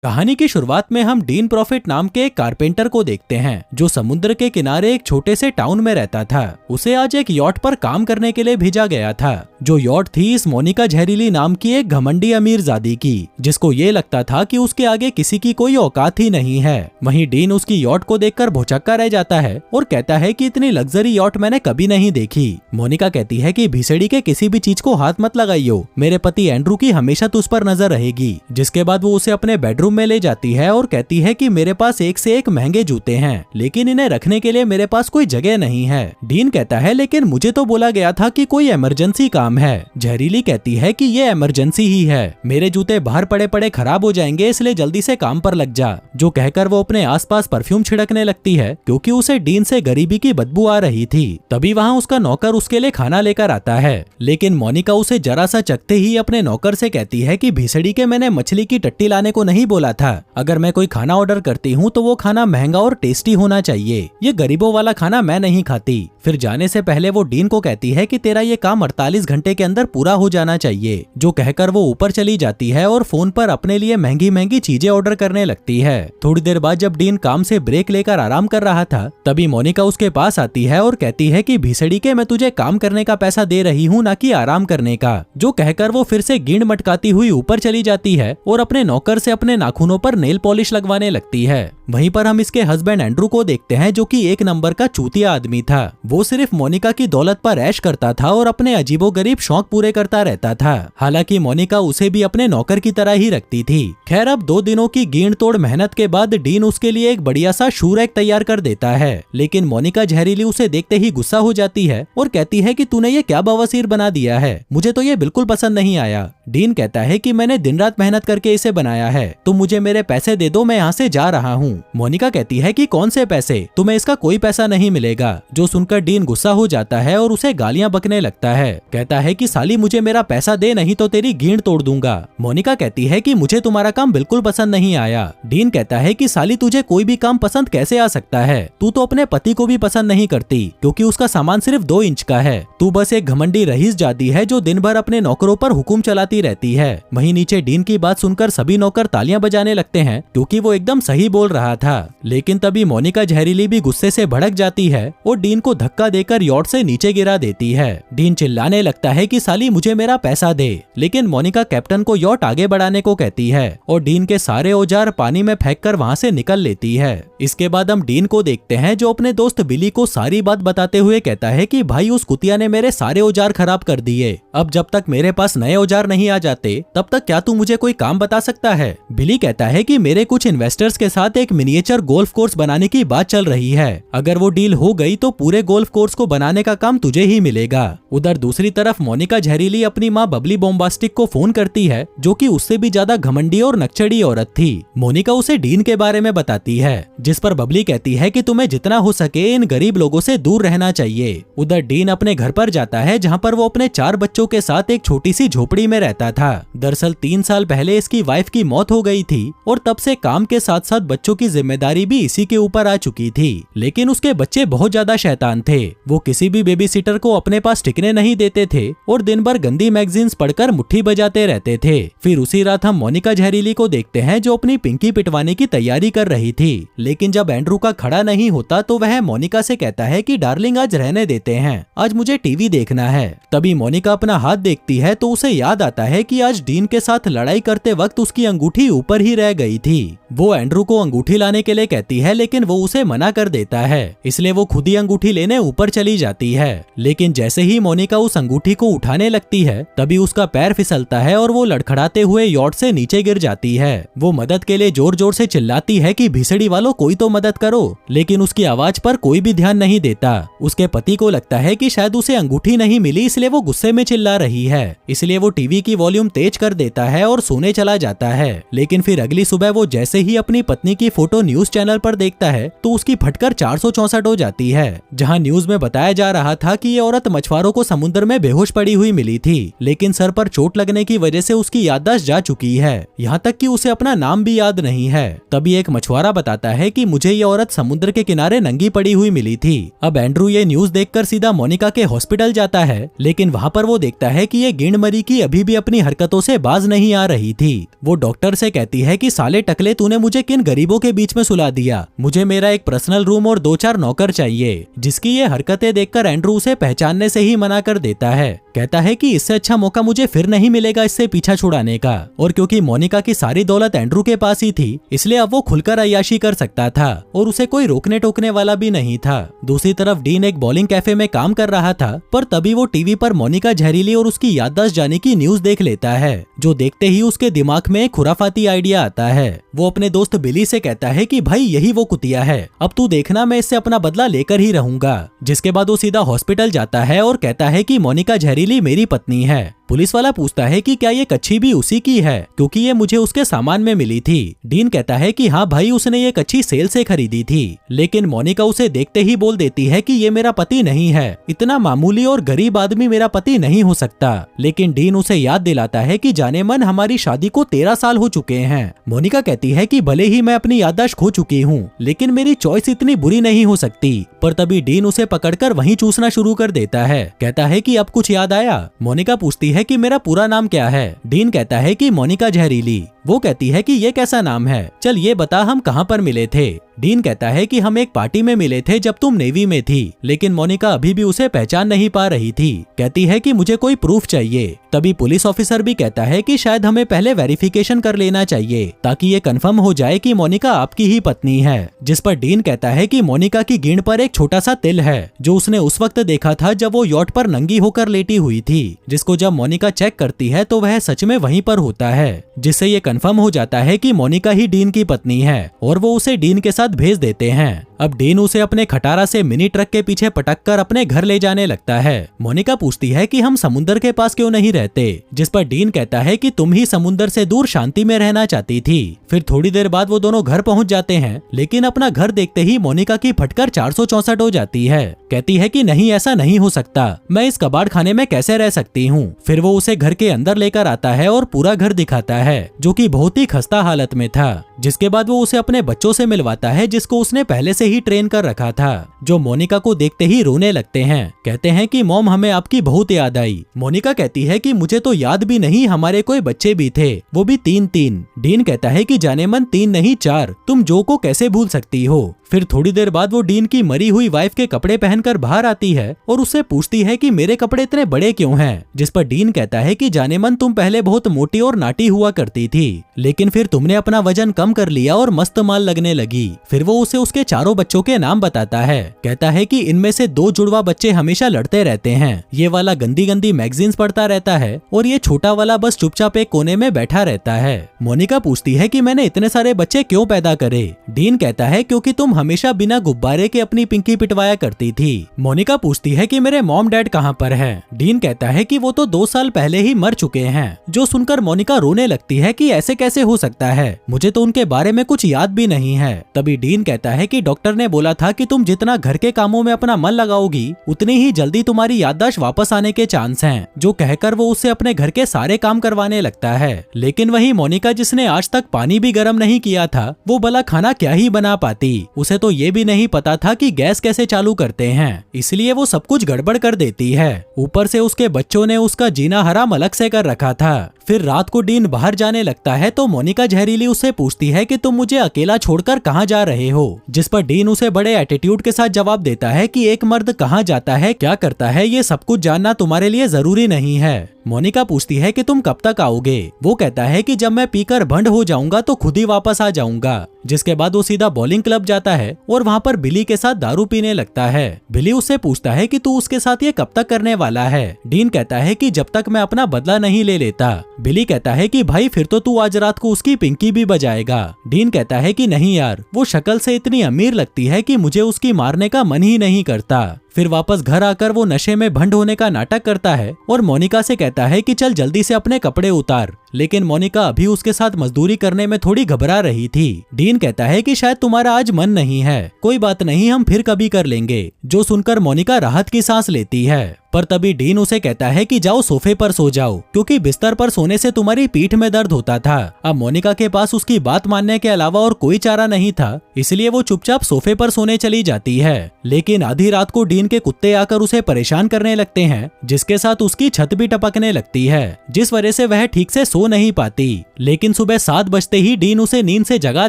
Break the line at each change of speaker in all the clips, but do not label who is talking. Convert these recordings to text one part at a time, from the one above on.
कहानी की शुरुआत में हम डीन प्रॉफिट नाम के एक कारपेंटर को देखते हैं जो समुद्र के किनारे एक छोटे से टाउन में रहता था। उसे आज एक यॉट पर काम करने के लिए भेजा गया था। जो यॉट थी इस मोनिका जहरीली नाम की एक घमंडी अमीरजादी की, जिसको ये लगता था कि उसके आगे किसी की कोई औकात ही नहीं है। वहीं डीन उसकी यॉट को देखकर भौचक्का रह जाता है और कहता है कि इतनी लग्जरी यॉट मैंने कभी नहीं देखी। मोनिका कहती है कि भीसड़ी के किसी भी चीज को हाथ मत लगाइयो, मेरे पति एंड्रू की हमेशा तुझ पर नजर रहेगी। जिसके बाद वो उसे अपने बेडरूम में ले जाती है और कहती है कि मेरे पास एक से एक महंगे जूते हैं, लेकिन इन्हें रखने के लिए मेरे पास कोई जगह नहीं है। डीन कहता है लेकिन मुझे तो बोला गया था कि कोई इमरजेंसी काम है। जहरीली कहती है कि ये इमरजेंसी ही है, मेरे जूते बाहर पड़े पड़े खराब हो जाएंगे, इसलिए जल्दी से काम पर लग जा। जो कहकर वो अपने आसपास परफ्यूम छिड़कने लगती है क्योंकि उसे डीन से गरीबी की बदबू आ रही थी। तभी वहाँ उसका नौकर उसके लिए खाना लेकर आता है, लेकिन मोनिका उसे जरा सा चखते ही अपने नौकर से कहती है कि भीसड़ी के मैंने मछली की टट्टी लाने को नहीं बोला था। अगर मैं कोई खाना ऑर्डर करती हूँ तो वो खाना महंगा और टेस्टी होना चाहिए, ये गरीबों वाला खाना मैं नहीं खाती। फिर जाने से पहले वो डीन को कहती है कि तेरा ये काम 48 घंटे के अंदर पूरा हो जाना चाहिए। जो कहकर वो ऊपर चली जाती है और फोन पर अपने लिए महंगी महंगी चीजें ऑर्डर करने लगती है। थोड़ी देर बाद जब डीन काम से ब्रेक लेकर आराम कर रहा था, तभी मोनिका उसके पास आती है और कहती है कि भीसड़ी के मैं तुझे काम करने का पैसा दे रही हूँ, ना कि आराम करने का। जो कहकर वो फिर से गींड मटकाती हुई ऊपर चली जाती है और अपने नौकर से अपने नाखूनों पर नेल पॉलिश लगवाने लगती है। वहीं पर हम इसके हस्बैंड एंड्रू को देखते हैं जो कि एक नंबर का चूतिया आदमी था। वो सिर्फ मोनिका की दौलत पर ऐश करता था और अपने अजीबोगरीब शौक पूरे करता रहता था। हालांकि मोनिका उसे भी अपने नौकर की तरह ही रखती थी। खैर अब 2 दिनों की गींड तोड़ मेहनत के बाद डीन उसके लिए एक बढ़िया सा शू रैक तैयार कर देता है, लेकिन मोनिका जहरीली उसे देखते ही गुस्सा हो जाती है और कहती है कि तूने ये क्या बवासीर बना दिया है, मुझे तो ये बिल्कुल पसंद नहीं आया। डीन कहता है कि मैंने दिन रात मेहनत करके इसे बनाया है, तुम मुझे मेरे पैसे दे दो, मैं यहाँ से जा रहा हूँ। मोनिका कहती है कि कौन से पैसे, तुम्हें इसका कोई पैसा नहीं मिलेगा। जो सुनकर डीन गुस्सा हो जाता है और उसे गालियां बकने लगता है। कहता है कि साली मुझे मेरा पैसा दे, नहीं तो तेरी गींड तोड़ दूंगा। मोनिका कहती है कि मुझे तुम्हारा काम बिल्कुल पसंद नहीं आया। डीन कहता है कि साली तुझे कोई भी काम पसंद कैसे आ सकता है, तू तो अपने पति को भी पसंद नहीं करती क्योंकि उसका सामान सिर्फ 2 इंच का है। तू बस एक घमंडी रईस जाती है जो दिन भर अपने नौकरों पर हुक्म चलाती रहती है। वहीं नीचे डीन की बात सुनकर सभी नौकर तालियां बजाने लगते हैं क्योंकि वो एकदम सही बोल रहा था। लेकिन तभी मोनिका जहरीली भी गुस्से से भड़क जाती है और डीन को धक्का देकर यॉट से नीचे गिरा देती है। डीन चिल्लाने लगता है कि साली मुझे मेरा पैसा दे, लेकिन मोनिका कैप्टन को यॉट आगे बढ़ाने को कहती है और डीन के सारे औजार पानी में फेंककर वहां से निकल लेती है। इसके बाद हम डीन को देखते हैं जो अपने दोस्त बिली को सारी बात बताते हुए कहता है कि भाई उस कुतिया ने मेरे सारे औजार खराब कर दिए, अब जब तक मेरे पास नए औजार नहीं आ जाते तब तक क्या तू मुझे कोई काम बता सकता है। बिली कहता है कि मेरे कुछ इन्वेस्टर्स के साथ एक मिनिएचर गोल्फ कोर्स बनाने की बात चल रही है, अगर वो डील हो गई तो पूरे गोल्फ कोर्स को बनाने का काम तुझे ही मिलेगा। उधर दूसरी तरफ मोनिका जहरीली अपनी माँ बबली बॉम्बास्टिक को फोन करती है जो कि उससे भी ज्यादा घमंडी और नक्चड़ी औरत थी। मोनिका उसे डीन के बारे में बताती है, जिस पर बबली कहती है कि तुम्हें जितना हो सके इन गरीब लोगों से दूर रहना चाहिए। उधर डीन अपने घर पर जाता है जहाँ पर वो अपने 4 बच्चों के साथ एक छोटी सी झोपड़ी में रहता था। दरअसल 3 साल पहले इसकी वाइफ की मौत हो गई थी और तब से काम के साथ साथ बच्चों की जिम्मेदारी भी इसी के ऊपर आ चुकी थी। लेकिन उसके बच्चे बहुत ज्यादा शैतान थे, वो किसी भी बेबी सिटर को अपने पास टिकने नहीं देते थे और दिन भर गंदी मैगजीन्स पढ़कर मुट्ठी बजाते रहते थे। फिर उसी रात हम मोनिका जहरीली को देखते हैं जो अपनी पिंकी पिटवाने की तैयारी कर रही थी। लेकिन जब एंड्रू का खड़ा नहीं होता तो वह मोनिका से कहता है कि डार्लिंग आज रहने देते हैं, आज मुझे टीवी देखना है। तभी मोनिका अपना हाथ देखती है तो उसे याद आता है कि आज डीन के साथ लड़ाई करते वक्त उसकी अंगूठी ऊपर ही रह गई थी। वो एंड्रू को अंगूठी लाने के लिए कहती है लेकिन वो उसे मना कर देता है, इसलिए वो खुद ही अंगूठी लेने ऊपर चली जाती है। लेकिन जैसे ही मोनिका उस अंगूठी को उठाने लगती है तभी उसका पैर फिसलता है और वो लड़खड़ाते हुए यॉट से नीचे गिर जाती है। वो मदद के लिए जोर जोर से चिल्लाती है कि भीसड़ी वालों कोई तो मदद करो, लेकिन उसकी आवाज पर कोई भी ध्यान नहीं देता। उसके पति को लगता है कि शायद उसे अंगूठी नहीं मिली इसलिए वो गुस्से में चिल्ला रही है, इसलिए वो टीवी की वॉल्यूम तेज कर देता है और सोने चला जाता है। लेकिन फिर अगली सुबह वो जैसे ही अपनी पत्नी की फोटो न्यूज चैनल पर देखता है तो उसकी फटकर 464 हो जाती है, जहां न्यूज में बताया जा रहा था कि ये औरत मछुआरों को समुद्र में बेहोश पड़ी हुई मिली थी, लेकिन सर पर चोट लगने की वजह से उसकी याददाश्त जा चुकी है, यहाँ तक कि उसे अपना नाम भी याद नहीं है। तभी एक मछुआरा बताता है कि मुझे ये औरत समुद्र के किनारे नंगी पड़ी हुई मिली थी। अब एंड्रू ये न्यूज देखकर सीधा मोनिका के हॉस्पिटल जाता है, लेकिन वहाँ पर वो देखता है कि ये गेंड मरी की अभी भी अपनी हरकतों से बाज नहीं आ रही थी। वो डॉक्टर से कहती है कि साले टकले, तूने मुझे किन गरीबों के बीच में सुला दिया, मुझे मेरा एक पर्सनल रूम और 2-4 नौकर चाहिए। जिसकी ये हरकतें देखकर एंड्रू उसे पहचानने से ही मना कर देता है। कहता है कि इससे अच्छा मौका मुझे फिर नहीं मिलेगा इससे पीछा छुड़ाने का। और क्योंकि मोनिका की सारी दौलत एंड्रू के पास ही थी, इसलिए अब वो खुलकर अय्याशी कर सकता था और उसे कोई रोकने टोकने वाला भी नहीं था। दूसरी तरफ डीन एक बॉलिंग कैफे में काम कर रहा था, पर तभी वो टीवी पर मोनिका जहरीली और उसकी याददाश्त जाने की न्यूज देख लेता है, जो देखते ही उसके दिमाग में एक खुराफाती आइडिया आता है। वो अपने दोस्त बिली से कहता है कि भाई यही वो कुतिया है, अब तू देखना मैं इससे अपना बदला लेकर ही रहूंगा। जिसके बाद वो सीधा हॉस्पिटल जाता है और कहता है कि मोनिका जहरीली मेरी पत्नी है। पुलिस वाला पूछता है कि क्या ये कच्छी भी उसी की है, क्योंकि ये मुझे उसके सामान में मिली थी। डीन कहता है कि हाँ भाई, उसने ये कच्छी सेल से खरीदी थी। लेकिन मोनिका उसे देखते ही बोल देती है कि ये मेरा पति नहीं है, इतना मामूली और गरीब आदमी मेरा पति नहीं हो सकता। लेकिन डीन उसे याद दिलाता है कि जाने मन हमारी शादी को 13 साल हो चुके हैं। मोनिका कहती है कि भले ही मैं अपनी याददाश्त खो चुकी हूँ, लेकिन मेरी चॉइस इतनी बुरी नहीं हो सकती। पर तभी डीन उसे पकड़कर वहीं चूसना शुरू कर देता है। कहता है कि अब कुछ याद आया। मोनिका पूछती है कि मेरा पूरा नाम क्या है। डीन कहता है कि मोनिका जहरीली। वो कहती है कि ये कैसा नाम है, चल ये बता हम कहाँ पर मिले थे। डीन कहता है कि हम एक पार्टी में मिले थे जब तुम नेवी में थी। लेकिन मोनिका अभी भी उसे पहचान नहीं पा रही थी। कहती है कि मुझे कोई प्रूफ चाहिए। तभी पुलिस ऑफिसर भी कहता है कि शायद हमें पहले वेरिफिकेशन कर लेना चाहिए, ताकि ये कंफर्म हो जाए कि मोनिका आपकी ही पत्नी है। जिस पर डीन कहता है कि मोनिका की गिंड पर एक छोटा सा तिल है, जो उसने उस वक्त देखा था जब वो यॉट पर नंगी होकर लेटी हुई थी, जिसको जब मोनिका चेक करती है तो वह सच में वहीं पर होता है। जिससे ये कंफर्म हो जाता है कि मोनिका ही डीन की पत्नी है और वो उसे डीन के साथ भेज देते हैं। अब डीन उसे अपने खटारा से मिनी ट्रक के पीछे पटक कर अपने घर ले जाने लगता है। मोनिका पूछती है कि हम समुद्र के पास क्यों नहीं रहते, जिस पर डीन कहता है कि तुम ही समुद्र से दूर शांति में रहना चाहती थी। फिर थोड़ी देर बाद वो दोनों घर पहुंच जाते हैं, लेकिन अपना घर देखते ही मोनिका की फटकर 464 हो जाती है। कहती है कि नहीं, ऐसा नहीं हो सकता, मैं इस कबाड़ खाने में कैसे रह सकती हूँ। फिर वो उसे घर के अंदर लेकर आता है और पूरा घर दिखाता है, जो कि बहुत ही खस्ता हालत में था। जिसके बाद वो उसे अपने बच्चों से मिलवाता है, जिसको उसने पहले से ही ट्रेन कर रखा था, जो मोनिका को देखते ही रोने लगते हैं। कहते हैं कि मॉम, हमें आपकी बहुत याद आई। मोनिका कहती है कि मुझे तो याद भी नहीं, हमारे कोई बच्चे भी थे, वो भी 3-3। डीन कहता है कि जाने मन 3 नहीं 4, तुम जो को कैसे भूल सकती हो। फिर थोड़ी देर बाद वो डीन की मरी हुई वाइफ के कपड़े पहनकर बाहर आती है और उससे पूछती है कि मेरे कपड़े इतने बड़े क्यों हैं। जिस पर डीन कहता है कि जाने मन तुम पहले बहुत मोटी और नाटी हुआ करती थी, लेकिन फिर तुमने अपना वजन कम कर लिया और मस्त माल लगने लगी। फिर वो उसे उसके 4 बच्चों के नाम बताता है। कहता है कि इनमें से 2 जुड़वा बच्चे हमेशा लड़ते रहते हैं, ये वाला गंदी गंदी मैगजीन्स पढ़ता रहता है और ये छोटा वाला बस चुपचाप एक कोने में बैठा रहता है। मोनिका पूछती है कि मैंने इतने सारे बच्चे क्यों पैदा करे। डीन कहता है क्योंकि तुम हमेशा बिना गुब्बारे के अपनी पिंकी पिटवाया करती थी। मोनिका पूछती है कि मेरे मॉम डैड कहाँ पर हैं। डीन कहता है कि वो तो 2 साल पहले ही मर चुके हैं। जो सुनकर मोनिका रोने लगती है कि ऐसे कैसे हो सकता है, मुझे तो उनके बारे में कुछ याद भी नहीं है। तभी डीन कहता है कि डॉक्टर ने बोला था कि तुम जितना घर के कामों में अपना मन लगाओगी, उतनी ही जल्दी तुम्हारी याददाश्त वापस आने के चांस हैं। जो कहकर वो उससे अपने घर के सारे काम करवाने लगता है। लेकिन वही मोनिका, जिसने आज तक पानी भी गर्म नहीं किया था, वो भला खाना क्या ही बना पाती। उसे तो ये भी नहीं पता था कि गैस कैसे चालू करते हैं, इसलिए वो सब कुछ गड़बड़ कर देती है। ऊपर से उसके बच्चों ने उसका जीना हराम अलग से कर रखा था। फिर रात को डीन बाहर जाने लगता है तो मोनिका जहरीली उससे पूछती है कि तुम मुझे अकेला छोड़कर कहाँ जा रहे हो। जिस पर डीन उसे बड़े एटीट्यूड के साथ जवाब देता है कि एक मर्द कहाँ जाता है, क्या करता है, ये सब कुछ जानना तुम्हारे लिए जरूरी नहीं है। मोनिका पूछती है कि तुम कब तक आओगे। वो कहता है कि जब मैं पीकर भंड हो जाऊंगा तो खुद ही वापस आ जाऊंगा। जिसके बाद वो सीधा बॉलिंग क्लब जाता है और वहाँ पर बिली के साथ दारू पीने लगता है। बिली उससे पूछता है कि तू उसके साथ ये कब तक करने वाला है। डीन कहता है कि जब तक मैं अपना बदला नहीं ले लेता। बिली कहता है कि भाई फिर तो तू आज रात को उसकी पिंकी भी बजाएगा। डीन कहता है कि नहीं यार, वो शक्ल से इतनी अमीर लगती है कि मुझे उसकी मारने का मन ही नहीं करता। फिर वापस घर आकर वो नशे में भंड होने का नाटक करता है और मोनिका से कहता है कि चल जल्दी से अपने कपड़े उतार, लेकिन मोनिका अभी उसके साथ मजदूरी करने में थोड़ी घबरा रही थी। डीन कहता है कि शायद तुम्हारा आज मन नहीं है, कोई बात नहीं, हम फिर कभी कर लेंगे, जो सुनकर मोनिका राहत की सांस लेती है। पर तभी डीन उसे कहता है कि जाओ सोफे पर सो जाओ, क्योंकि बिस्तर पर सोने से तुम्हारी पीठ में दर्द होता था। अब मोनिका के पास उसकी बात मानने के अलावा और कोई चारा नहीं था, इसलिए वो चुपचाप सोफे पर सोने चली जाती है। लेकिन आधी रात को डीन के कुत्ते आकर उसे परेशान करने लगते हैं, जिसके साथ उसकी छत भी टपकने लगती है, जिस वजह से वह ठीक से सो नहीं पाती। लेकिन सुबह 7 बजते ही डीन उसे नींद से जगा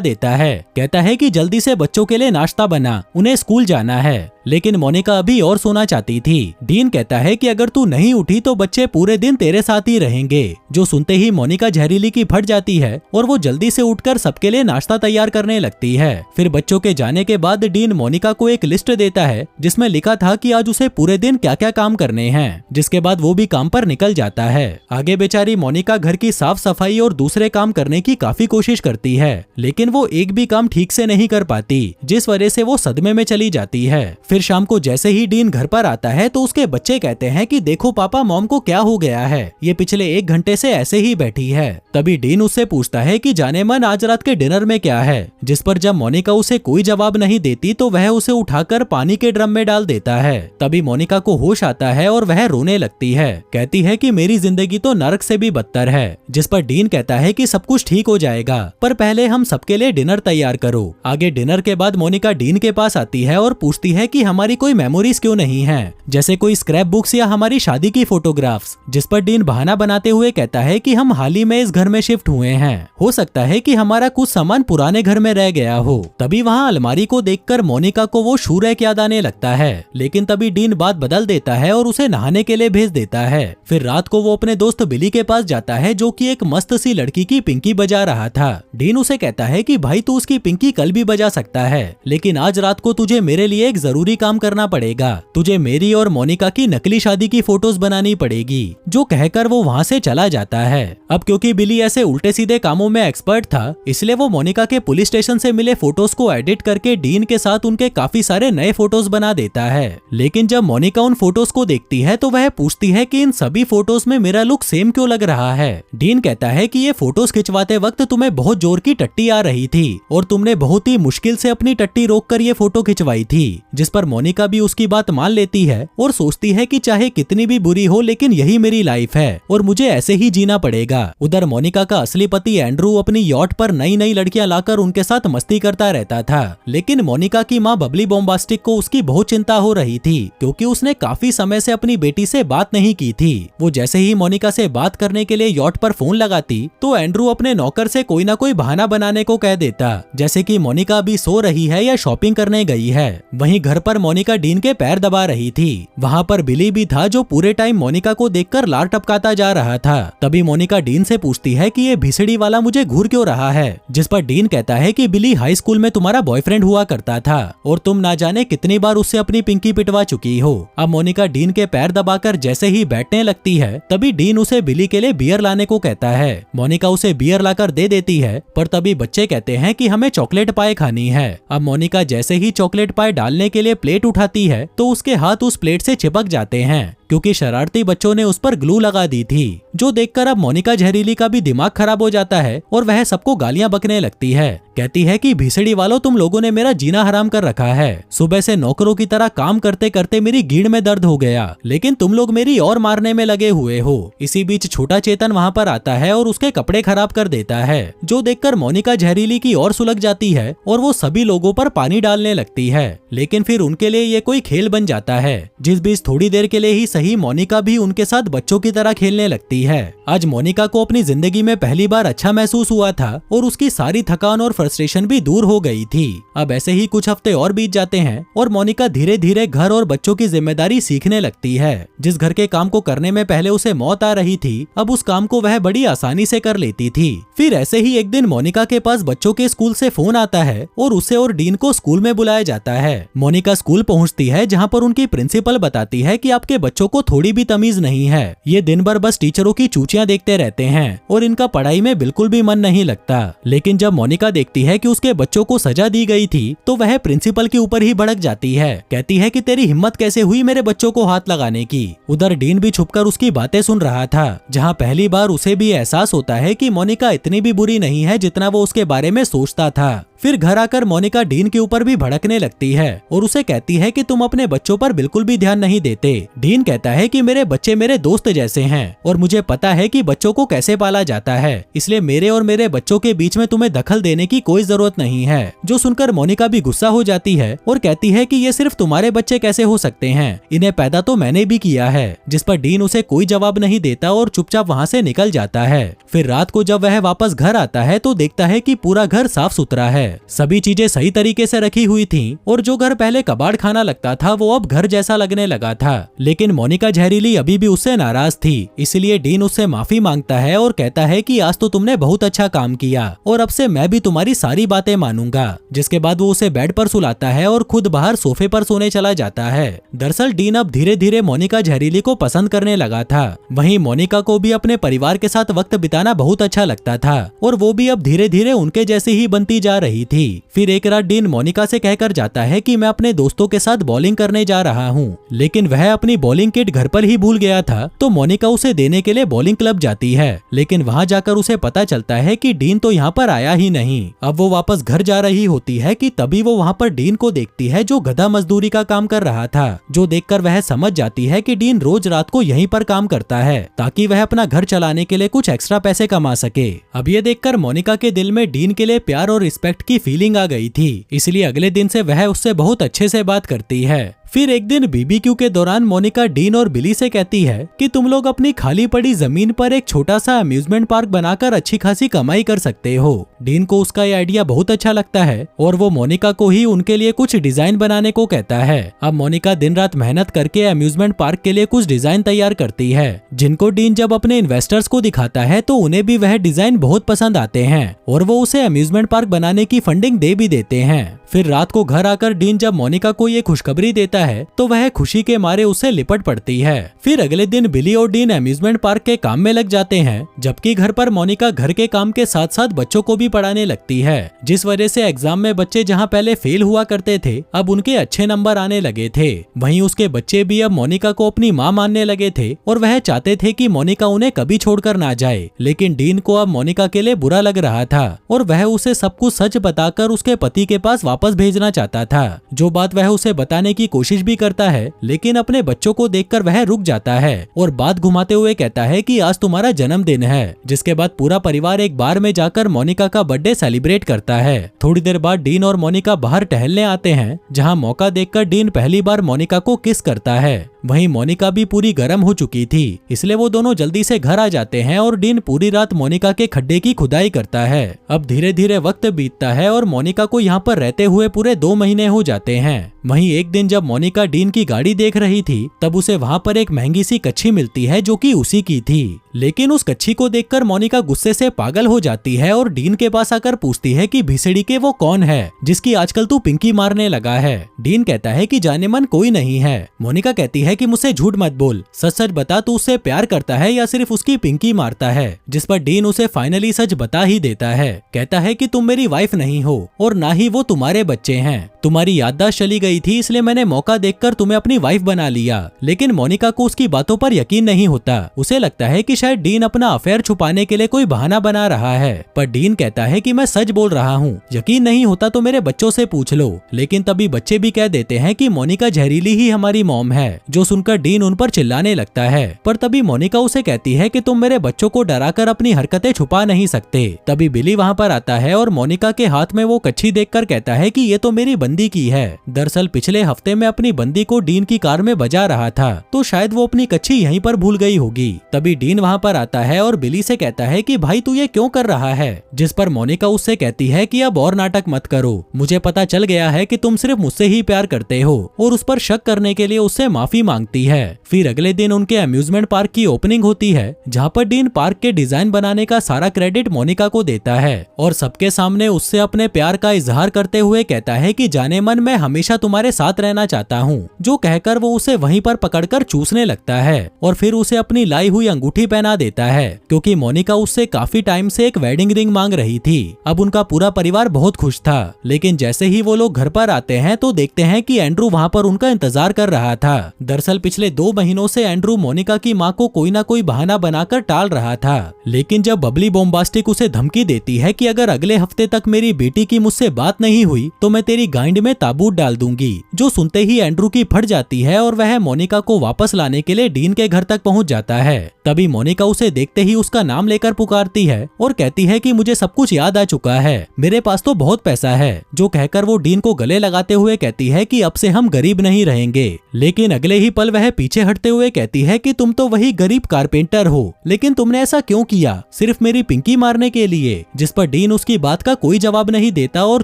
देता है, कहता है कि जल्दी से बच्चों के लिए नाश्ता बना, उन्हें स्कूल जाना है। लेकिन मोनिका अभी और सोना चाहती थी। डीन कहता है कि अगर तू नहीं उठी तो बच्चे पूरे दिन तेरे साथ ही रहेंगे, जो सुनते ही मोनिका जहरीली की फट जाती है और वो जल्दी से उठकर सबके लिए नाश्ता तैयार करने लगती है। फिर बच्चों के जाने के बाद डीन मोनिका को एक लिस्ट देता है जिसमें लिखा था कि आज उसे पूरे दिन क्या क्या काम करने हैं, जिसके बाद वो भी काम पर निकल जाता है। आगे बेचारी मोनिका घर की साफ सफाई और दूसरे काम करने की काफी कोशिश करती है, लेकिन वो एक भी काम ठीक से नहीं कर पाती, जिस वजह से वो सदमे में चली जाती है। फिर शाम को जैसे ही डीन घर पर आता है तो उसके बच्चे कहते हैं कि देखो पापा, मॉम को क्या हो गया है, ये पिछले 1 घंटे से ऐसे ही बैठी है। तभी डीन उससे पूछता है कि जाने मन आज रात के डिनर में क्या है, जिस पर जब मोनिका उसे कोई जवाब नहीं देती तो वह उसे उठाकर पानी के ड्रम में डाल देता है। तभी मोनिका को होश आता है और वह रोने लगती है, कहती है कि मेरी जिंदगी तो नरक से भी बदतर है। जिस पर डीन कहता है कि सब कुछ ठीक हो जाएगा, पर पहले हम सबके लिए डिनर तैयार करो। आगे डिनर के बाद मोनिका डीन के पास आती है और पूछती है कि हमारी कोई मेमोरीज क्यों नहीं है, जैसे कोई स्क्रैप बुक्स या हमारी शादी की फोटोग्राफ्स। जिस पर डीन बहाना बनाते हुए कहता है कि हम हाल ही में इस घर में शिफ्ट हुए हैं, हो सकता है कि हमारा कुछ सामान पुराने घर में रह गया हो। तभी वहाँ अलमारी को देखकर मोनिका को वो शूरैक याद आने लगता है, लेकिन तभी डीन बात बदल देता है और उसे नहाने के लिए भेज देता है। फिर रात को वो अपने दोस्त बिली के पास जाता है, जो कि एक मस्त सी लड़की की पिंकी बजा रहा था। डीन उसे कहता है कि भाई तू उसकी पिंकी कल भी बजा सकता है, लेकिन आज रात को तुझे मेरे लिए एक जरूरी काम करना पड़ेगा, तुझे मेरी और मोनिका की नकली शादी की फोटोज बनानी पड़ेगी। जो कहकर वो वहाँ से चला जाता है। अब क्योंकि बिली ऐसे उल्टे सीधे कामों में एक्सपर्ट था, इसलिए वो मोनिका के पुलिस स्टेशन से मिले फोटोज को एडिट करके डीन के साथ उनके काफी सारे नए फोटोज बना देता है। लेकिन जब मोनिका उन फोटोज को देखती है तो वह पूछती है कि इन सभी फोटोज में मेरा लुक सेम क्यों लग रहा है। डीन कहता है कि ये फोटोज खिंचवाते वक्त तुम्हें बहुत जोर की टट्टी आ रही थी और तुमने बहुत ही मुश्किल से अपनी टट्टी रोककर ये फोटो खिंचवाई थी। जिस पर मोनिका भी उसकी बात मान लेती है और सोचती है कि चाहे कितनी भी बुरी हो, लेकिन यही मेरी लाइफ है और मुझे ऐसे ही जीना पड़ेगा। उधर मोनिका का असली पति एंड्रू अपनी यॉट पर नई नई लड़कियां लाकर उनके साथ मस्ती करता रहता था, लेकिन मोनिका की माँ बबली बॉम्बास्टिक को उसकी बहुत चिंता हो रही थी, क्योंकि उसने काफी समय से अपनी बेटी से बात नहीं की थी। वो जैसे ही मोनिका से बात करने के लिए यॉट पर फोन लगाती तो एंड्रू अपने नौकर से कोई ना कोई बहाना बनाने को कह देता, जैसे कि मोनिका अभी सो रही है या शॉपिंग करने गई है। वहीं घर पर मोनिका डीन के पैर दबा रही थी। वहाँ पर बिली भी था, जो पूरे टाइम मोनिका को देखकर लार टपकाता जा रहा था। तभी मोनिका डीन से पूछती है कि ये भिसड़ी वाला मुझे घूर क्यों रहा है, जिस पर डीन कहता है कि बिली हाई स्कूल में तुम्हारा बॉयफ्रेंड हुआ करता था और तुम ना जाने कितनी बार उससे अपनी पिंकी पिटवा चुकी हो। अब मोनिका डीन के पैर दबाकर जैसे ही बैठने लगती है, तभी डीन उसे बिली के लिए बियर लाने को कहता है। मोनिका उसे बियर लाकर दे देती है, पर तभी बच्चे कहते हैं कि हमें चॉकलेट पाई खानी है। अब मोनिका जैसे ही चॉकलेट पाई डालने के लिए प्लेट उठाती है तो उसके हाथ उस प्लेट से चिपक जाते हैं, क्योंकि शरारती बच्चों ने उस पर ग्लू लगा दी थी, जो देखकर अब मोनिका जहरीली का भी दिमाग खराब हो जाता है और वह सबको गालियां बकने लगती है। कहती है कि भीसड़ी वालों, तुम लोगों ने मेरा जीना हराम कर रखा है। सुबह से नौकरों की तरह काम करते करते मेरी रीढ़ में दर्द हो गया, लेकिन तुम लोग मेरी और मारने में लगे हुए हो। इसी बीच छोटा चेतन वहाँ पर आता है और उसके कपड़े खराब कर देता है, जो देखकर मोनिका जहरीली की ओर सुलग जाती है और वो सभी लोगों पर पानी डालने लगती है। लेकिन फिर उनके लिए ये कोई खेल बन जाता है, जिस बीच थोड़ी देर के लिए ही सही मोनिका भी उनके साथ बच्चों की तरह खेलने लगती है। आज मोनिका को अपनी जिंदगी में पहली बार अच्छा महसूस हुआ था और उसकी सारी थकान और फ्रस्ट्रेशन भी दूर हो गई थी। अब ऐसे ही कुछ हफ्ते और बीत जाते हैं और मोनिका धीरे धीरे घर और बच्चों की जिम्मेदारी सीखने लगती है। जिस घर के काम को करने में पहले उसे मौत आ रही थी, अब उस काम को वह बड़ी आसानी से कर लेती थी। फिर ऐसे ही एक दिन मोनिका के पास बच्चों के स्कूल से फोन आता है और उसे और डीन को स्कूल में बुलाया जाता है। मोनिका स्कूल पहुंचती है, जहां पर उनकी प्रिंसिपल बताती है कि आपके बच्चों को थोड़ी भी तमीज नहीं है। ये दिन भर बस टीचरों की चूचियां देखते रहते हैं और इनका पढ़ाई में बिल्कुल भी मन नहीं लगता। लेकिन जब मोनिका देखती है कि उसके बच्चों को सजा दी गई थी तो वह प्रिंसिपल के ऊपर ही भड़क जाती है। कहती है कि तेरी हिम्मत कैसे हुई मेरे बच्चों को हाथ लगाने की। उधर डीन भी छुपकर उसकी बातें सुन रहा था, जहाँ पहली बार उसे भी एहसास होता है कि मोनिका इतनी भी बुरी नहीं है जितना वो उसके बारे में सोचता था। फिर घर आकर मोनिका डीन के ऊपर भी भड़कने लगती है और उसे कहती है कि तुम अपने बच्चों पर बिल्कुल भी ध्यान नहीं देते। डीन कहता है कि मेरे बच्चे मेरे दोस्त जैसे हैं और मुझे पता है कि बच्चों को कैसे पाला जाता है, इसलिए मेरे और मेरे बच्चों के बीच में तुम्हें दखल देने की कोई जरूरत नहीं है। जो सुनकर मोनिका भी गुस्सा हो जाती है और कहती है कि ये सिर्फ तुम्हारे बच्चे कैसे हो सकते हैं, इन्हें पैदा तो मैंने भी किया है। जिस पर डीन उसे कोई जवाब नहीं देता और चुपचाप वहाँ से निकल जाता है। फिर रात को जब वह वापस घर आता है तो देखता है कि पूरा घर साफ सुथरा है, सभी चीजें सही तरीके से रखी हुई थी और जो घर पहले कबाड़ खाना लगता था वो अब घर जैसा लगने लगा था। लेकिन मोनिका जहरीली अभी भी उससे नाराज थी, इसलिए डीन उससे माफी मांगता है और कहता है कि आज तो तुमने बहुत अच्छा काम किया और अब से मैं भी तुम्हारी सारी बातें मानूंगा। जिसके बाद वो उसे बेड पर सुलाता है और खुद बाहर सोफे पर सोने चला जाता है। दरअसल डीन अब धीरे धीरे मोनिका जहरीली को पसंद करने लगा था। वहीं मोनिका को भी अपने परिवार के साथ वक्त बिताना बहुत अच्छा लगता था और वो भी अब धीरे धीरे उनके जैसी ही बनती जा रही थी। फिर एक रात डीन मोनिका से कहकर जाता है कि मैं अपने दोस्तों के साथ बॉलिंग करने जा रहा हूँ, लेकिन वह अपनी बॉलिंग किट घर पर ही भूल गया था। तो मोनिका उसे देने के लिए बॉलिंग क्लब जाती है, लेकिन वहाँ जाकर उसे पता चलता है कि डीन तो यहाँ पर आया ही नहीं। अब वो वापस घर जा रही होती है कि तभी वो वहाँ पर डीन को देखती है जो गधा मजदूरी का काम कर रहा था, जो देखकर वह समझ जाती है कि डीन रोज रात को यहीं पर काम करता है ताकि वह अपना घर चलाने के लिए कुछ एक्स्ट्रा पैसे कमा सके। अब ये देखकर मोनिका के दिल में डीन के लिए प्यार और रिस्पेक्ट की फीलिंग आ गई थी, इसलिए अगले दिन से वह उससे बहुत अच्छे से बात करती है। फिर एक दिन बीबीक्यू के दौरान मोनिका डीन और बिली से कहती है कि तुम लोग अपनी खाली पड़ी जमीन पर एक छोटा सा अम्यूजमेंट पार्क बनाकर अच्छी खासी कमाई कर सकते हो। डीन को उसका ये आइडिया बहुत अच्छा लगता है और वो मोनिका को ही उनके लिए कुछ डिजाइन बनाने को कहता है। अब मोनिका दिन रात मेहनत करके अम्यूजमेंट पार्क के लिए कुछ डिजाइन तैयार करती है, जिनको डीन जब अपने इन्वेस्टर्स को दिखाता है तो उन्हें भी वह डिजाइन बहुत पसंद आते हैं और वो उसे अम्यूजमेंट पार्क बनाने की फंडिंग दे भी देते हैं। फिर रात को घर आकर डीन जब मोनिका को ये खुशखबरी देता है तो वह खुशी के मारे उससे लिपट पड़ती है। फिर अगले दिन बिली और डीन अम्यूजमेंट पार्क के काम में लग जाते हैं, जबकि घर पर मोनिका घर के काम के साथ साथ बच्चों को भी पढ़ाने लगती है, जिस वजह से एग्जाम में बच्चे जहां पहले फेल हुआ करते थे अब उनके अच्छे नंबर आने लगे थे। वहीं उसके बच्चे भी अब मोनिका को अपनी माँ मानने लगे थे और वह चाहते थे कि मोनिका उन्हें कभी छोड़कर ना जाए। लेकिन डीन को अब मोनिका के लिए बुरा लग रहा था और वह उसे सब कुछ सच बताकर उसके पति के पास वापस भेजना चाहता था, जो बात वह उसे बताने की कोशिश भी करता है, लेकिन अपने बच्चों को देखकर वह रुक जाता है और बात घुमाते हुए कहता है कि आज तुम्हारा जन्मदिन है। जिसके बाद पूरा परिवार एक बार में जाकर मोनिका का बर्थडे सेलिब्रेट करता है। थोड़ी देर बाद डीन और मोनिका बाहर टहलने आते हैं, जहां मौका देखकर डीन पहली बार मोनिका को किस करता है। वहीं मोनिका भी पूरी गर्म हो चुकी थी, इसलिए वो दोनों जल्दी से घर आ जाते हैं और डीन पूरी रात मोनिका के खड्डे की खुदाई करता है। अब धीरे धीरे वक्त बीतता है और मोनिका को यहाँ पर रहते हुए पूरे 2 महीने हो जाते हैं। वहीं एक दिन जब मोनिका डीन की गाड़ी देख रही थी तब उसे वहाँ पर एक महंगी सी कच्छी मिलती है जो कि उसी की थी। लेकिन उस कच्छी को देखकर मोनिका गुस्से से पागल हो जाती है और डीन के पास आकर पूछती है कि भिसड़ी के वो कौन है जिसकी आजकल तू पिंकी मारने लगा है। डीन कहता है कि जाने मन कोई नहीं है। मोनिका कहती है कि मुझसे झूठ मत बोल, सच सच बता तू उससे प्यार करता है या सिर्फ उसकी पिंकी मारता है। जिस पर डीन उसे फाइनली सच बता ही देता है। कहता है कि तुम मेरी वाइफ नहीं हो और ना ही वो तुम्हारे बच्चे हैं। तुम्हारी याददाश्त चली गई थी इसलिए मैंने मौका देखकर तुम्हें अपनी वाइफ बना लिया। लेकिन मोनिका को उसकी बातों पर यकीन नहीं होता। उसे लगता है कि शायद डीन अपना अफेयर छुपाने के लिए कोई बहाना बना रहा है, पर डीन कहता है कि मैं सच बोल रहा हूँ, यकीन नहीं होता तो मेरे बच्चों से पूछ लो। लेकिन तभी बच्चे भी कह देते हैं कि मोनिका जहरीली ही हमारी मॉम है, जो सुनकर डीन उन पर चिल्लाने लगता है। पर तभी मोनिका उसे कहती है कि तुम मेरे बच्चों को डराकर अपनी हरकतें छुपा नहीं सकते। तभी बिली वहाँ पर आता है और मोनिका के हाथ में वो कच्छी देखकर कहता है कि ये तो मेरी बंदी की है। दरअसल पिछले हफ्ते में अपनी बंदी को डीन की कार में बजा रहा था, तो शायद वो अपनी कच्छी यहीं पर भूल गई होगी। तभी डीन वहाँ पर आता है और बिली से कहता है कि भाई तू ये क्यों कर रहा है। जिस पर मोनिका उससे कहती है कि अब और नाटक मत करो, मुझे पता चल गया है कि तुम सिर्फ मुझसे ही प्यार करते हो और उस पर शक करने के लिए उससे माफी मांगती है। फिर अगले दिन उनके अम्यूजमेंट पार्क की ओपनिंग होती है, जहाँ पर डीन पार्क के डिजाइन बनाने का सारा क्रेडिट मोनिका को देता है और सबके सामने उससे अपने प्यार का इजहार करते हुए कहता है कि जाने मन मैं हमेशा तुम्हारे साथ रहना चाहता हूँ। जो कहकर वो उसे वहीं पर पकड़कर चूसने लगता है और फिर उसे अपनी लाई हुई अंगूठी पहना देता है, क्योंकि मोनिका उससे काफी टाइम से एक वेडिंग रिंग मांग रही थी। अब उनका पूरा परिवार बहुत खुश था, लेकिन जैसे ही वो लोग घर पर आते हैं तो देखते हैं कि एंड्रू वहाँ पर उनका इंतजार कर रहा था। दरअसल पिछले 2 महीनों से एंड्रू मोनिका की माँ को कोई ना कोई बहाना बनाकर टाल रहा था, लेकिन जब बबली बॉम्बास्टिक उसे धमकी देती है कि अगर अगले हफ्ते तक मेरी बेटी की मुझसे बात नहीं हुई तो मैं तेरी गांड में ताबूत डाल दूंगी, जो सुनते ही एंड्रू की फट जाती है और वह मोनिका को वापस लाने के लिए डीन के घर तक पहुंच जाता है। तभी मोनिका उसे देखते ही उसका नाम लेकर पुकारती है और कहती है कि मुझे सब कुछ याद आ चुका है, मेरे पास तो बहुत पैसा है, जो कहकर वो डीन को गले लगाते हुए कहती है कि अब से हम गरीब नहीं रहेंगे। लेकिन अगले ही पल वह पीछे हटते हुए कहती है कि तुम तो वही गरीब कारपेंटर हो, लेकिन तुमने ऐसा क्यों किया, सिर्फ मेरी पिंकी मारने के लिए। जिस पर डीन उसकी बात का कोई जवाब नहीं देता और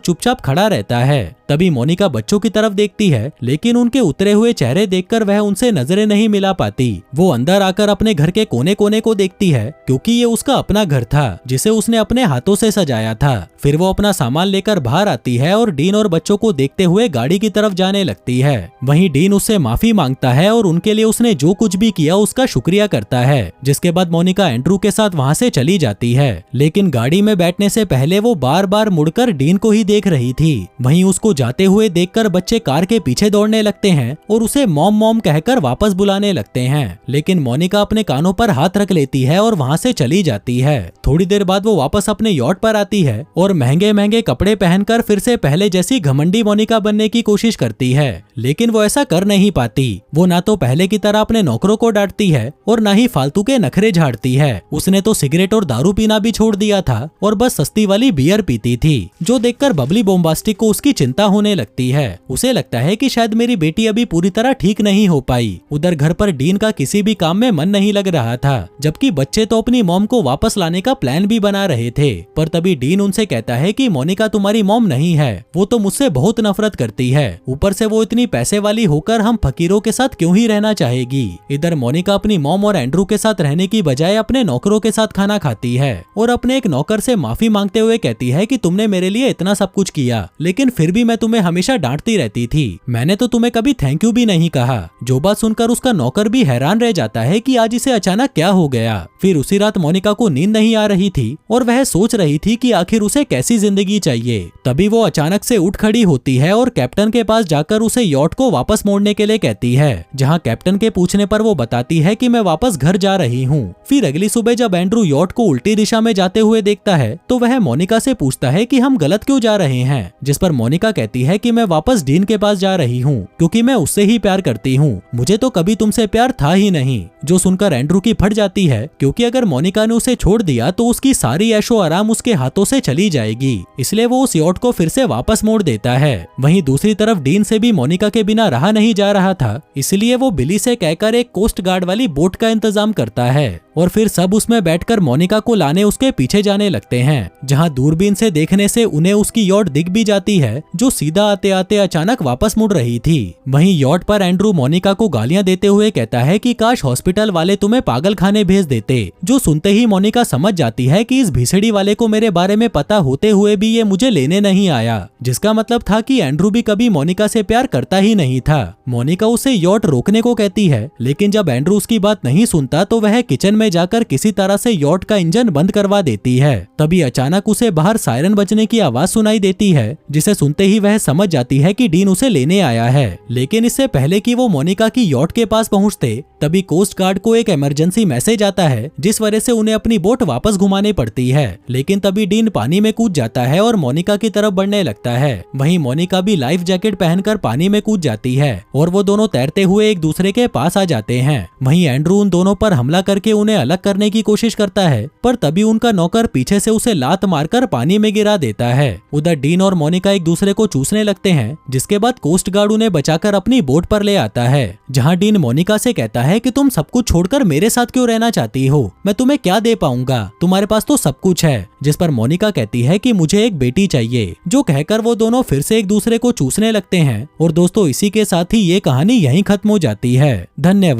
चुपचाप खड़ा रहता है। तभी मोनिका बच्चों की तरफ देखती है, लेकिन उनके उतरे हुए चेहरे देखकर वह उनसे नजरें नहीं मिला पाती। वो अंदर आकर अपने घर के कोने कोने को देखती है, क्योंकि ये उसका अपना घर था जिसे उसने अपने हाथों से सजाया था। फिर वो अपना सामान लेकर बाहर आती है और डीन और बच्चों को देखते हुए गाड़ी की तरफ जाने लगती है। वहीं डीन उससे माफी मांगता है और उनके लिए उसने जो कुछ भी किया उसका शुक्रिया करता है, जिसके बाद मोनिका एंड्रू के साथ वहाँ से चली जाती है। लेकिन गाड़ी में बैठने से पहले वो बार बार मुड़कर डीन को ही देख रही थी। वहीं उसको जाते हुए देखकर बच्चे कार के पीछे दौड़ने लगते हैं और उसे मॉम मॉम कहकर वापस बुलाने लगते हैं, लेकिन मोनिका अपने कानों पर हाथ रख लेती है और वहाँ से चली जाती है। थोड़ी देर बाद वो वापस अपने यॉट पर आती है और महंगे महंगे कपड़े पहनकर फिर से पहले जैसी घमंडी मोनिका बनने की कोशिश करती है, लेकिन वो ऐसा कर नहीं पाती। वो ना तो पहले की तरह अपने नौकरों को डांटती है और ना ही फालतू के नखरे झाड़ती है। उसने तो सिगरेट और दारू पीना भी छोड़ दिया था और बस सस्ती वाली बियर पीती थी, जो देखकर बबली बॉम्बास्टिक को उसकी चिंता होने लगती है। उसे लगता है कि शायद मेरी बेटी अभी पूरी तरह ठीक नहीं हो पाई। उधर घर पर डीन का किसी भी काम में मन नहीं लग रहा था, जबकि बच्चे तो अपनी मॉम को वापस लाने का प्लान भी बना रहे थे। पर तभी डीन उनसे कहता है कि मोनिका तुम्हारी मॉम नहीं है, वो तो मुझसे बहुत नफरत करती है, ऊपर से वो इतनी पैसे वाली होकर हम फकीरों के साथ क्यों ही रहना चाहेगी। इधर मोनिका अपनी मॉम और एंड्रू के साथ रहने की बजाय अपने नौकरों के साथ खाना खाती है और अपने एक नौकर से माफी मांगते हुए कहती है कि तुमने मेरे लिए इतना सब कुछ किया, लेकिन फिर भी मैं तुम्हें हमेशा डांटती रहती थी, मैंने तो तुम्हें कभी थैंक यू भी नहीं कहा। जो बात सुनकर उसका नौकर भी हैरान रह जाता है कि आज इसे अचानक क्या हो गया। फिर उसी रात मोनिका को नींद नहीं आ रही थी और वह सोच रही थी कि आखिर उसे कैसी जिंदगी चाहिए। तभी वो अचानक से उठ खड़ी होती है और कैप्टन के पास जाकर उसे यॉट को वापस मोड़ने के लिए कहती है, जहाँ कैप्टन के पूछने पर वो बताती है कि मैं वापस घर जा रही हूँ। फिर अगली सुबह जब एंड्रू यॉट को उल्टी दिशा में जाते हुए देखता है तो वह मोनिका से पूछता है कि हम गलत क्यों जा रहे हैं, जिस पर मोनिका कहती है कि मैं वापस डीन के पास जा रही हूँ क्योंकि मैं उससे ही प्यार करती हूँ, मुझे तो कभी तुमसे प्यार था ही नहीं। जो सुनकर एंड्रू की फट जाती है, क्योंकि अगर मोनिका ने उसे छोड़ दिया तो उसकी सारी ऐशो आराम उसके हाथों से चली जाएगी, इसलिए वो उस यॉट को फिर से वापस मोड़ देता है। वहीं दूसरी तरफ डीन से भी मोनिका के बिना रहा नहीं जा रहा था, इसलिए वो बिली से कहकर एक कोस्ट गार्ड वाली बोट का इंतजाम करता है और फिर सब उसमें बैठकर मोनिका को लाने उसके पीछे जाने लगते हैं, जहां दूरबीन से देखने से उन्हें उसकी यॉट दिख भी जाती है जो सीधा आते आते अचानक वापस मुड़ रही थी। वहीं यॉट पर एंड्रू मोनिका को गालियां देते हुए कहता है कि काश हॉस्पिटल वाले तुम्हें पागल खाने भेज देते, जो सुनते ही मोनिका समझ जाती है कि इस भीसड़ी वाले को मेरे बारे में पता होते हुए भी ये मुझे लेने नहीं आया, जिसका मतलब था कि एंड्रू भी कभी मोनिका से प्यार करता ही नहीं था। मोनिका उसे यॉट रोकने को कहती है, लेकिन जब एंड्रू उसकी बात नहीं सुनता तो वह किचन में जाकर किसी तरह से यॉट का इंजन बंद करवा देती है। तभी अचानक उसे बाहर सायरन बजने की आवाज सुनाई देती है, जिसे सुनते ही वह समझ जाती है कि डीन उसे लेने आया है। लेकिन इससे पहले कि वो मोनिका की यॉट के पास पहुंचते, तभी कोस्ट गार्ड को एक इमरजेंसी मैसेज आता है, जिस वजह से उन्हें अपनी बोट वापस घुमानी पड़ती है। लेकिन तभी डीन पानी में कूद जाता है और मोनिका की तरफ बढ़ने लगता है। वहीं मोनिका भी लाइफ जैकेट पहनकर पानी में कूद जाती है और वो दोनों तैरते हुए एक दूसरे के पास आ जाते हैं। वहीं एंड्रू उन दोनों पर हमला करके उन्हें अलग करने की कोशिश करता है, पर तभी उनका नौकर पीछे से उसे लात मारकर पानी में गिरा देता है। उधर डीन और मोनिका एक दूसरे को चूसने लगते हैं, जिसके बाद कोस्ट गार्ड उन्हें बचाकर अपनी बोट पर ले आता है, जहां डीन मोनिका से कहता है कि तुम सब कुछ छोड़कर मेरे साथ क्यों रहना चाहती हो, मैं तुम्हें क्या दे पाऊंगा, तुम्हारे पास तो सब कुछ है। जिस पर मोनिका कहती है कि मुझे एक बेटी चाहिए, जो कहकर वो दोनों फिर से एक दूसरे को चूसने लगते हैं। और दोस्तों, इसी के साथ ही ये कहानी यहीं खत्म हो जाती है। धन्यवाद।